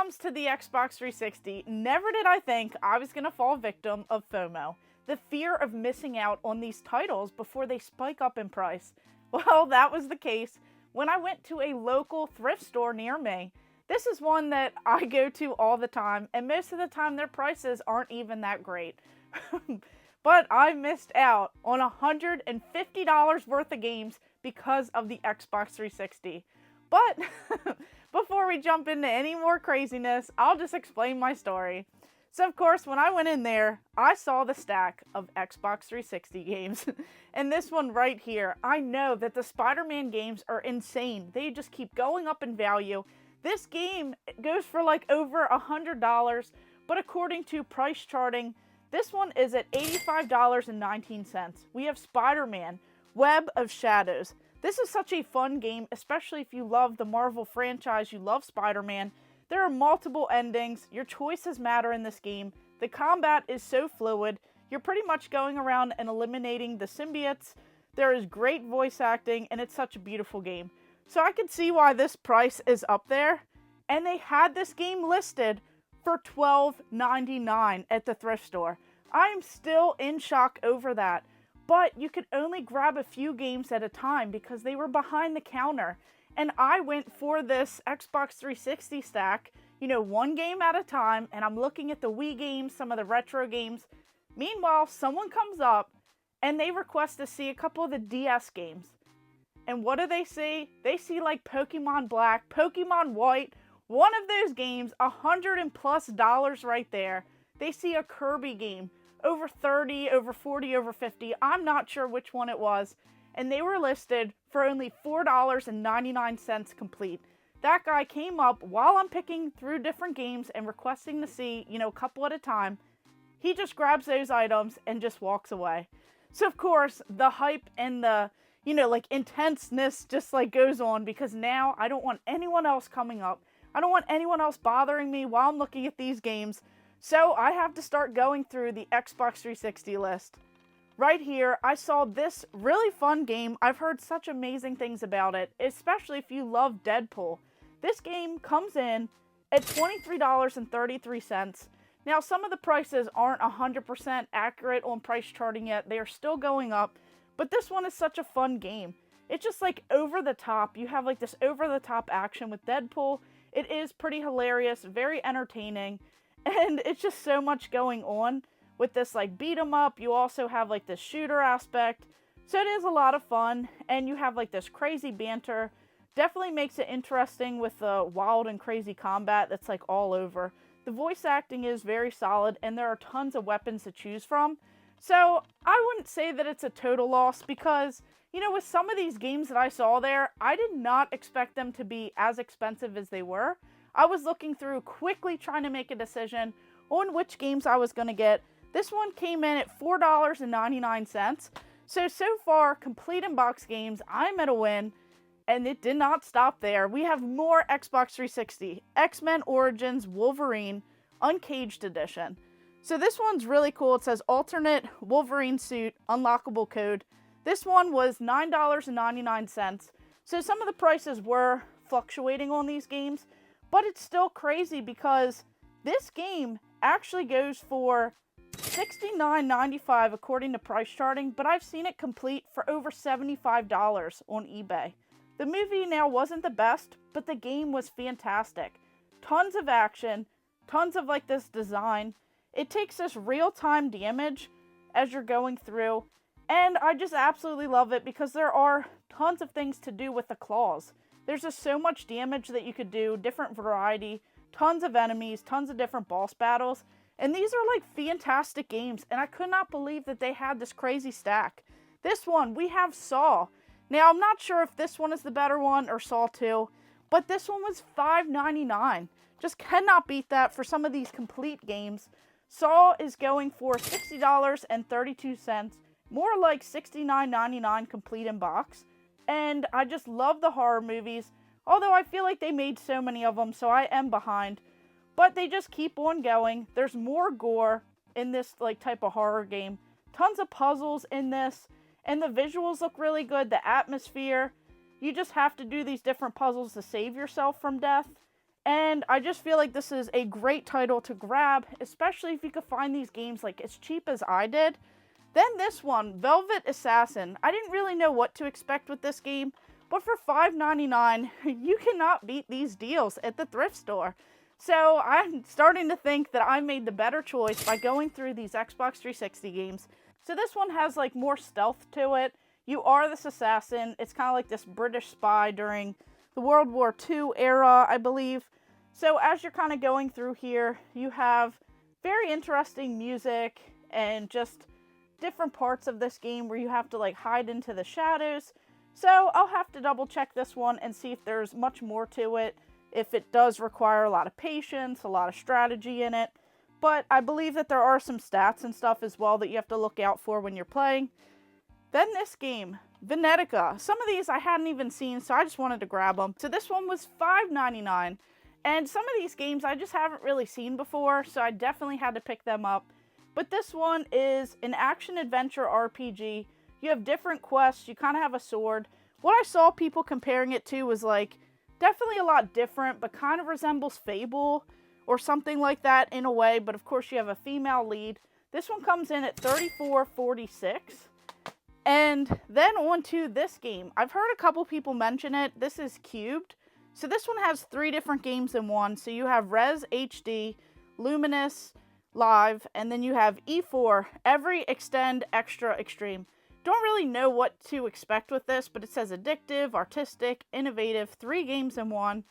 comes to the Xbox 360, never did I think I was going to fall victim of FOMO, the fear of missing out on these titles before they spike up in price. Well, that was the case when I went to a local thrift store near me. This is one that I go to all the time, and most of the time their prices aren't even that great. But I missed out on $150 worth of games because of the Xbox 360. But before we jump into any more craziness, I'll just explain my story. So of course, when I went in there, I saw the stack of Xbox 360 games. And this one right here, I know that the Spider-Man games are insane. They just keep going up in value. This game goes for like over $100, but according to price charting, this one is at $85.19. We have Spider-Man, Web of Shadows. This is such a fun game, especially if you love the Marvel franchise, you love Spider-Man. There are multiple endings, your choices matter in this game, the combat is so fluid, you're pretty much going around and eliminating the symbiotes, there is great voice acting, and it's such a beautiful game. So I can see why this price is up there, and they had this game listed for $12.99 at the thrift store. I am still in shock over that, but you could only grab a few games at a time because they were behind the counter. And I went for this Xbox 360 stack, one game at a time, and I'm looking at the Wii games, some of the retro games. Meanwhile, someone comes up and they request to see a couple of the DS games. And what do they see? They see like Pokemon Black, Pokemon White, one of those games, $100+ right there. They see a Kirby game, over 30, over 40, over 50. I'm not sure which one it was. And they were listed for only $4.99 complete. That guy came up while I'm picking through different games and requesting to see, a couple at a time. He just grabs those items and just walks away. So of course, the hype and the, intenseness just goes on because now I don't want anyone else coming up. I don't want anyone else bothering me while I'm looking at these games. So I have to start going through the Xbox 360 list. Right here, I saw this really fun game. I've heard such amazing things about it, especially if you love Deadpool. This game comes in at $23.33. Now, some of the prices aren't 100% accurate on price charting yet. They are still going up, but this one is such a fun game. It's just over the top. You have this over the top action with Deadpool. It is pretty hilarious, very entertaining, and it's just so much going on. With this beat 'em up, you also have this shooter aspect. So it is a lot of fun, and you have this crazy banter. Definitely makes it interesting with the wild and crazy combat that's all over. The voice acting is very solid, and there are tons of weapons to choose from. So I wouldn't say that it's a total loss because, with some of these games that I saw there, I did not expect them to be as expensive as they were. I was looking through quickly trying to make a decision on which games I was going to get. This one came in at $4.99. So far, complete in box games, I'm at a win. And it did not stop there. We have more Xbox 360. X-Men Origins Wolverine Uncaged Edition. So this one's really cool. It says alternate Wolverine suit, unlockable code. This one was $9.99. So some of the prices were fluctuating on these games. But it's still crazy because this game actually goes for $69.95 according to price charting, but I've seen it complete for over $75 on eBay. The movie now wasn't the best, but the game was fantastic. Tons of action, tons of this design. It takes this real-time damage as you're going through, and I just absolutely love it because there are tons of things to do with the claws. There's just so much damage that you could do, different variety, tons of enemies, tons of different boss battles. And these are fantastic games, and I could not believe that they had this crazy stack. This one, we have Saw. Now, I'm not sure if this one is the better one or Saw 2, but this one was $5.99. Just cannot beat that for some of these complete games. Saw is going for $60.32, more like $69.99 complete in box. And I just love the horror movies, although I feel like they made so many of them, so I am behind. But they just keep on going. There's more gore in this type of horror game. Tons of puzzles in this. And the visuals look really good. The atmosphere. You just have to do these different puzzles to save yourself from death. And I just feel like this is a great title to grab, especially if you could find these games like as cheap as I did. Then this one, Velvet Assassin. I didn't really know what to expect with this game, but for $5.99, you cannot beat these deals at the thrift store. So I'm starting to think that I made the better choice by going through these Xbox 360 games. So this one has like more stealth to it. You are this assassin. It's kind of like this British spy during the World War II era, I believe. So as you're kind of going through here, you have very interesting music and just different parts of this game where you have to like hide into the shadows. So I'll have to double check this one and see if there's much more to it, if it does require a lot of patience, a lot of strategy in it. But I believe that there are some stats and stuff as well that you have to look out for when you're playing. Then this game, Venetica. Some of these I hadn't even seen, so I just wanted to grab them. So this one was $5.99. And some of these games I just haven't really seen before, so I definitely had to pick them up. But this one is an action-adventure RPG. You have different quests, you kind of have a sword. What I saw people comparing it to was like, definitely a lot different, but kind of resembles Fable or something like that in a way. But of course you have a female lead. This one comes in at $34.46. And then on to this game. I've heard a couple people mention it. This is Cubed. So this one has 3 different games in one. So you have Res HD, Luminous, Live, and then you have E4, Every, Extend, Extra, Extreme. Don't really know what to expect with this, but it says addictive, artistic, innovative, 3 games in one.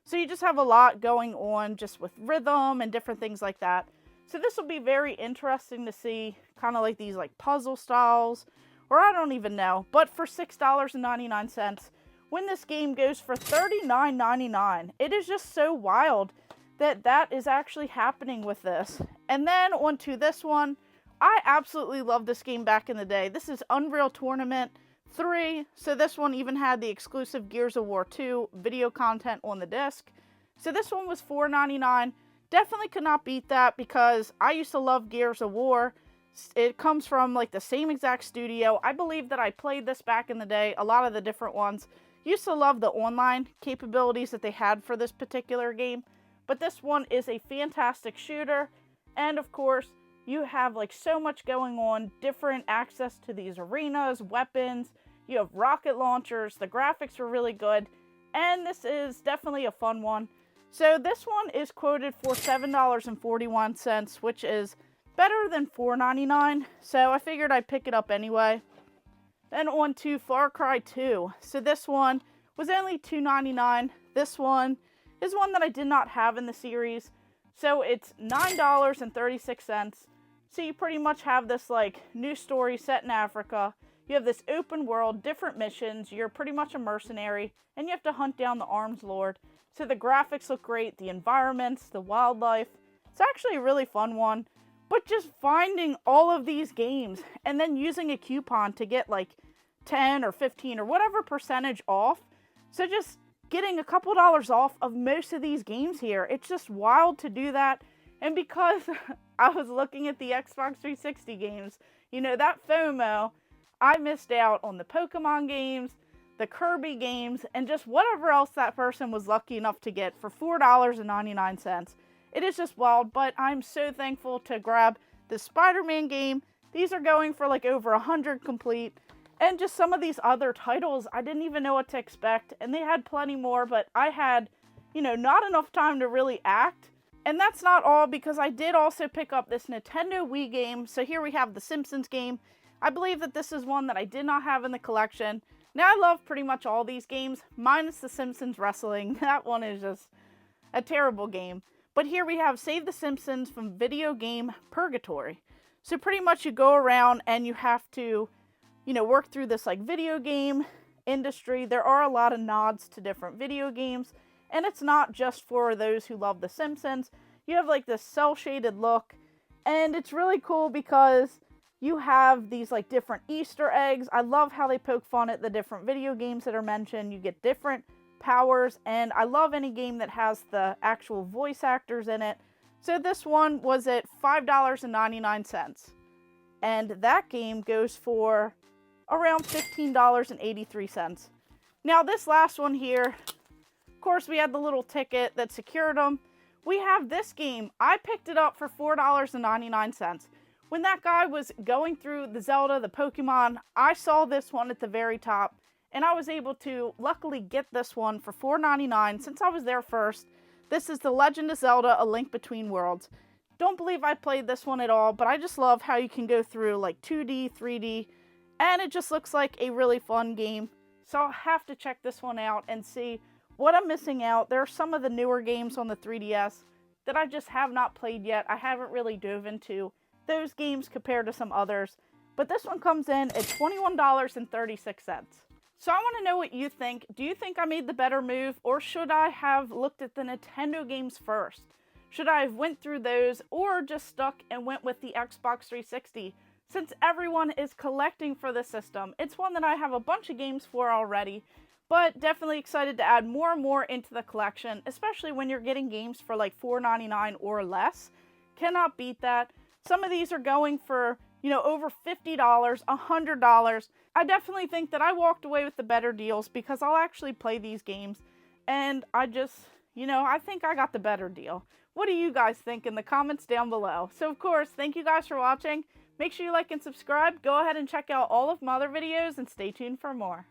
So you just have a lot going on just with rhythm and different things like that. So this will be very interesting to see, kind of like these like puzzle styles, or I don't even know. But for $6.99, when this game goes for $39.99, it is just so wild that that is actually happening with this. And then onto this one. I absolutely loved this game back in the day. This is Unreal Tournament 3. So this one even had the exclusive Gears of War 2 video content on the disc. So this one was $4.99. Definitely could not beat that because I used to love Gears of War. It comes from like the same exact studio. I believe that I played this back in the day. A lot of the different ones. Used to love the online capabilities that they had for this particular game. But this one is a fantastic shooter. And of course, you have like so much going on, different access to these arenas, weapons, you have rocket launchers, the graphics were really good, and this is definitely a fun one. So this one is quoted for $7.41, which is better than $4.99, so I figured I'd pick it up anyway. Then on to Far Cry 2. So this one was only $2.99. This one is one that I did not have in the series, so it's $9.36. So you pretty much have this like new story set in Africa. You have this open world, different missions. You're pretty much a mercenary and you have to hunt down the arms lord. So the graphics look great, the environments, the wildlife. It's actually a really fun one. But just finding all of these games and then using a coupon to get like 10 or 15 or whatever percentage off. So just getting a couple dollars off of most of these games here. It's just wild to do that. And because I was looking at the Xbox 360 games, you know, that FOMO, I missed out on the Pokemon games, the Kirby games, and just whatever else that person was lucky enough to get for $4.99. It is just wild, but I'm so thankful to grab the Spider-Man game. These are going for like over 100 complete. And just some of these other titles, I didn't even know what to expect. And they had plenty more, but I had, you know, not enough time to really act. And that's not all, because I did also pick up this Nintendo Wii game. So here we have the Simpsons game. I believe that this is one that I did not have in the collection. Now I love pretty much all these games, minus the Simpsons Wrestling. That one is just a terrible game. But here we have Save the Simpsons from Video Game Purgatory. So pretty much you go around and you have to, you know, work through this like video game industry. There are a lot of nods to different video games. And it's not just for those who love The Simpsons. You have like this cel-shaded look. And it's really cool because you have these like different Easter eggs. I love how they poke fun at the different video games that are mentioned. You get different powers. And I love any game that has the actual voice actors in it. So this one was at $5.99. And that game goes for around $15.83. Now this last one here, of course, we had the little ticket that secured them. We have this game. I picked it up for $4.99. When that guy was going through the Zelda, the Pokemon, I saw this one at the very top, and I was able to luckily get this one for $4.99 since I was there first. This is The Legend of Zelda: A Link Between Worlds. Don't believe I played this one at all, but I just love how you can go through like 2D, 3D, and it just looks like a really fun game. So I'll have to check this one out and see what I'm missing out. There are some of the newer games on the 3DS that I just have not played yet. I haven't really dove into those games compared to some others, but this one comes in at $21.36. So I want to know what you think. Do you think I made the better move, or should I have looked at the Nintendo games first? Should I have went through those, or just stuck and went with the Xbox 360? Since everyone is collecting for the system, it's one that I have a bunch of games for already, but definitely excited to add more and more into the collection, especially when you're getting games for like $4.99 or less. Cannot beat that. Some of these are going for, over $50, $100. I definitely think that I walked away with the better deals because I'll actually play these games, and I just, I think I got the better deal. What do you guys think in the comments down below? So of course, thank you guys for watching. Make sure you like and subscribe. Go ahead and check out all of my other videos and stay tuned for more.